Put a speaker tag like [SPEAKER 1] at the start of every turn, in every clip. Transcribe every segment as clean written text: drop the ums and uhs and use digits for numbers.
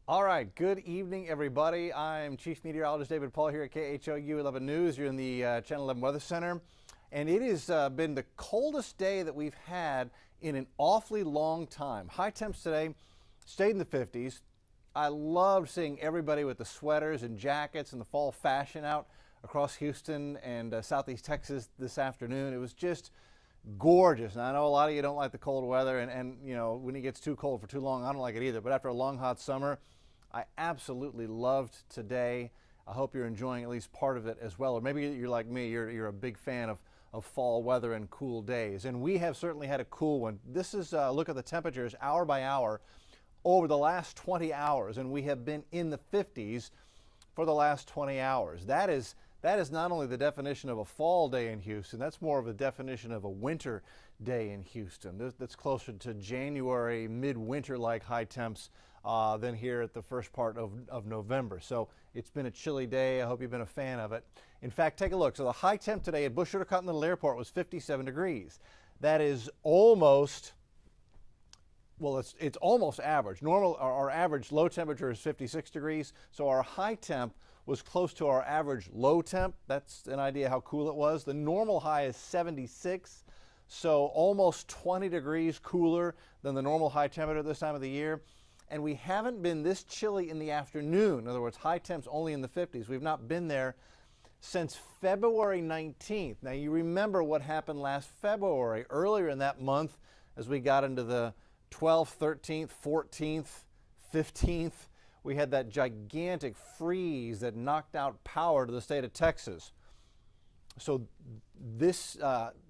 [SPEAKER 1] All right, good evening, everybody. I'm Chief Meteorologist David Paul here at KHOU 11 News. You're in the Channel 11 Weather Center. And it has been the coldest day that we've had in an awfully long time. High temps today stayed in the 50s. I loved seeing everybody with the sweaters and jackets and the fall fashion out across Houston and Southeast Texas this afternoon. It was just gorgeous. And I know a lot of you don't like the cold weather, and you know, when it gets too cold for too long, I don't like it either. But after a long, hot summer, I absolutely loved today. I hope you're enjoying at least part of it as well. Or maybe you're like me, you're a big fan of fall weather and cool days. And we have certainly had a cool one. This is a look at the temperatures hour by hour over the last 20 hours. And we have been in the 50s for the last 20 hours. That is not only the definition of a fall day in Houston, that's more of a definition of a winter day in Houston. That's closer to January, midwinter-like high temps than here at the first part of November. So it's been a chilly day. I hope you've been a fan of it. In fact, take a look. So the high temp today at Bush Continental Airport was 57 degrees. That is almost, well, it's almost average. Our average low temperature is 56 degrees. So our high temp was close to our average low temp. That's an idea how cool it was. The normal high is 76, so almost 20 degrees cooler than the normal high temperature this time of the year. And we haven't been this chilly in the afternoon. In other words, high temps only in the 50s. We've not been there since February 19th. Now, you remember what happened last February. Earlier in that month, as we got into the 12th, 13th, 14th, 15th, we had that gigantic freeze that knocked out power to the state of Texas. So this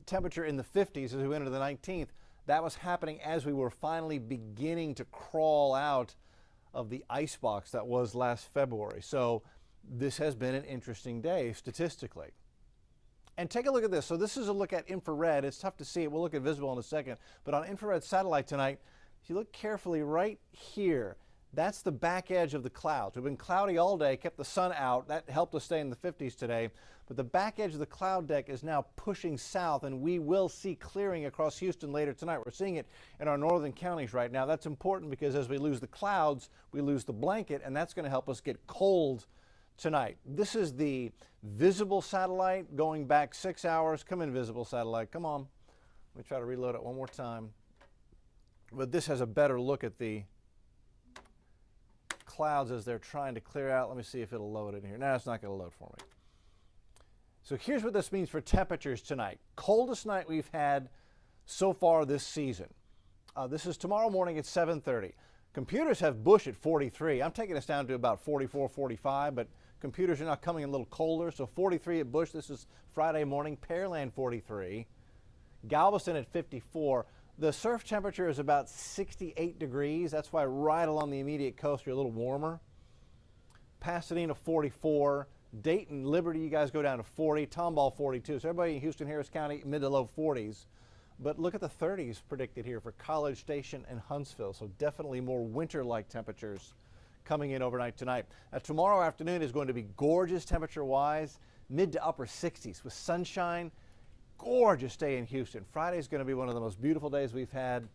[SPEAKER 1] temperature in the 50s as we went into the 19th, that was happening as we were finally beginning to crawl out of the icebox that was last February. So this has been an interesting day statistically. And take a look at this. So this is a look at infrared. It's tough to see it. We'll look at visible in a second. But on infrared satellite tonight, if you look carefully right here, that's the back edge of the clouds. We've been cloudy all day, kept the sun out. That helped us stay in the 50s today. But the back edge of the cloud deck is now pushing south, and we will see clearing across Houston later tonight. We're seeing it in our northern counties right now. That's important because as we lose the clouds, we lose the blanket, and that's going to help us get cold tonight. This is the visible satellite going back 6 hours. Come in, visible satellite. Come on. Let me try to reload it one more time. But this has a better look at the clouds as they're trying to clear out. Let me see if it'll load in here. No, it's not going to load for me. So here's what this means for temperatures tonight. Coldest night we've had so far this season. This is tomorrow morning at 7:30. Computers have Bush at 43. I'm taking us down to about 44, 45, but computers are now coming in a little colder. So 43 at Bush. This is Friday morning. Pearland 43. Galveston at 54. The surf temperature is about 68 degrees. That's why right along the immediate coast you're a little warmer. Pasadena 44. Dayton, Liberty, you guys go down to 40. Tomball 42. So everybody in Houston, Harris County, mid to low 40s. But look at the 30s predicted here for College Station and Huntsville. So definitely more winter-like temperatures coming in overnight tonight. Now, tomorrow afternoon is going to be gorgeous temperature-wise, mid to upper 60s with sunshine. Gorgeous day in Houston. Friday is going to be one of the most beautiful days we've had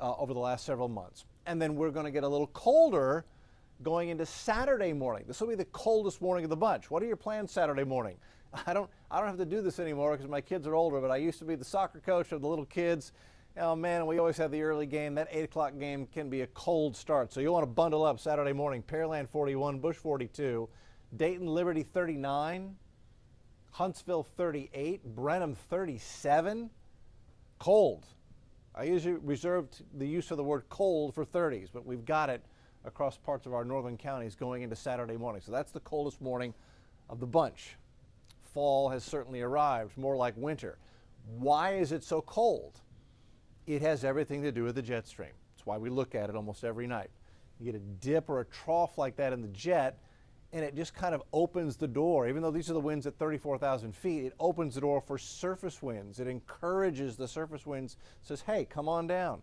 [SPEAKER 1] over the last several months. And then we're going to get a little colder going into Saturday morning. This will be the coldest morning of the bunch. What are your plans Saturday morning? I don't have to do this anymore because my kids are older, but I used to be the soccer coach of the little kids. Oh man, we always have the early game. That 8 o'clock game can be a cold start. So you'll want to bundle up Saturday morning. Pearland 41, Bush 42, Dayton, Liberty 39, Huntsville 38, Brenham 37. Cold. I usually reserved the use of the word cold for 30s, but we've got it across parts of our northern counties going into Saturday morning. So that's the coldest morning of the bunch. Fall has certainly arrived, more like winter. Why is it so cold? It has everything to do with the jet stream. That's why we look at it almost every night. You get a dip or a trough like that in the jet, and it just kind of opens the door. Even though these are the winds at 34,000 feet, it opens the door for surface winds. It encourages the surface winds, says, hey, come on down.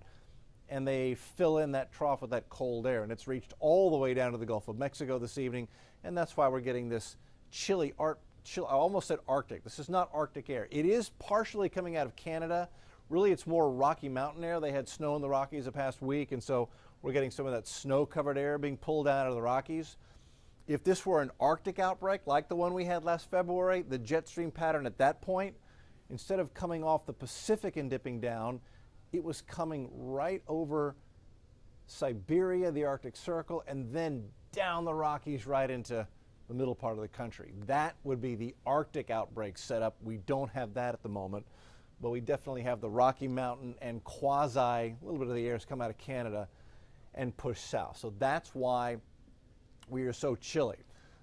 [SPEAKER 1] And they fill in that trough with that cold air, and it's reached all the way down to the Gulf of Mexico this evening, and that's why we're getting this chilly, I almost said Arctic. This is not Arctic air. It is partially coming out of Canada. Really, it's more Rocky Mountain air. They had snow in the Rockies the past week, and so We're getting some of that snow-covered air being pulled out of the Rockies. If this were an Arctic outbreak like the one we had last February, the jet stream pattern at that point, instead of coming off the Pacific and dipping down, it was coming right over Siberia, the Arctic Circle, and then down the Rockies right into the middle part of the country. That would be the Arctic outbreak setup. We don't have that at the moment, but we definitely have the Rocky Mountain and quasi, a little bit of the air has come out of Canada and push south. So that's why we are so chilly.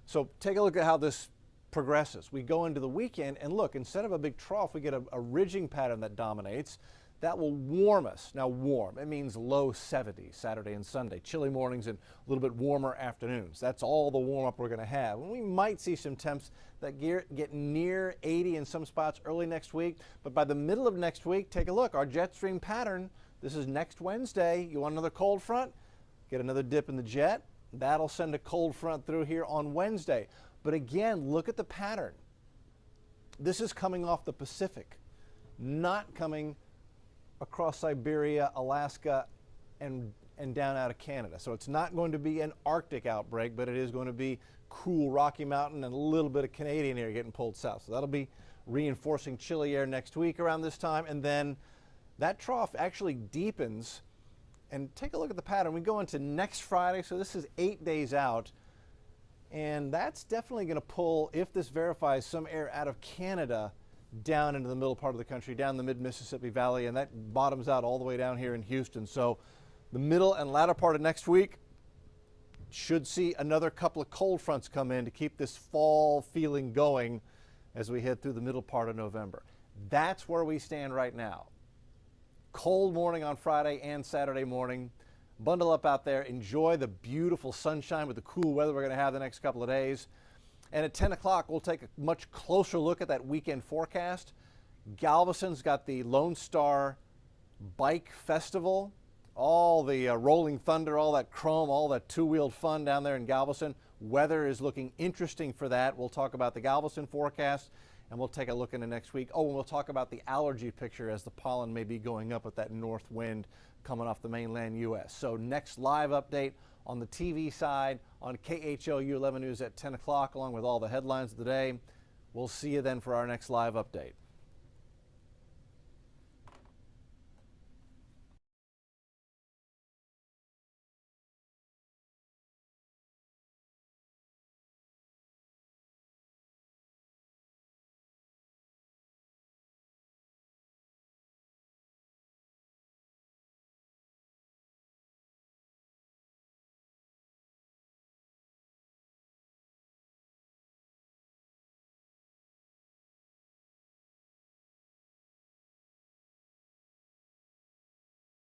[SPEAKER 1] So take a look at how this progresses. We go into the weekend and look, instead of a big trough, we get a ridging pattern that dominates. That will warm us. Now warm, it means low 70s Saturday and Sunday. Chilly mornings and a little bit warmer afternoons. That's all the warm up we're going to have. And we might see some temps that get near 80 in some spots early next week. But by the middle of next week, take a look. Our jet stream pattern, this is next Wednesday. You want another cold front? Get another dip in the jet. That'll send a cold front through here on Wednesday. But again, look at the pattern. This is coming off the Pacific, not coming across Siberia, Alaska, and down out of Canada. So it's not going to be an Arctic outbreak, but it is going to be cool Rocky Mountain and a little bit of Canadian air getting pulled south. So that'll be reinforcing chilly air next week around this time. And then that trough actually deepens. And take a look at the pattern. We go into next Friday, so this is 8 days out. And that's definitely going to pull, if this verifies, some air out of Canada down into the middle part of the country, down the mid-Mississippi Valley, and that bottoms out all the way down here in Houston. So the middle and latter part of next week should see another couple of cold fronts come in to keep this fall feeling going as we head through the middle part of November. That's where we stand right now. Cold morning on Friday and Saturday morning. Bundle up out there. Enjoy the beautiful sunshine with the cool weather we're going to have the next couple of days. And at 10 o'clock, we'll take a much closer look at that weekend forecast. Galveston's got the Lone Star Bike Festival, all the Rolling Thunder, all that chrome, all that two-wheeled fun down there in Galveston. Weather is looking interesting for that. We'll talk about the Galveston forecast, and we'll take a look into next week. Oh, and we'll talk about the allergy picture as the pollen may be going up with that north wind coming off the mainland U.S. So next live update on the TV side on KHOU 11 News at 10 o'clock, along with all the headlines of the day. We'll see you then for our next live update.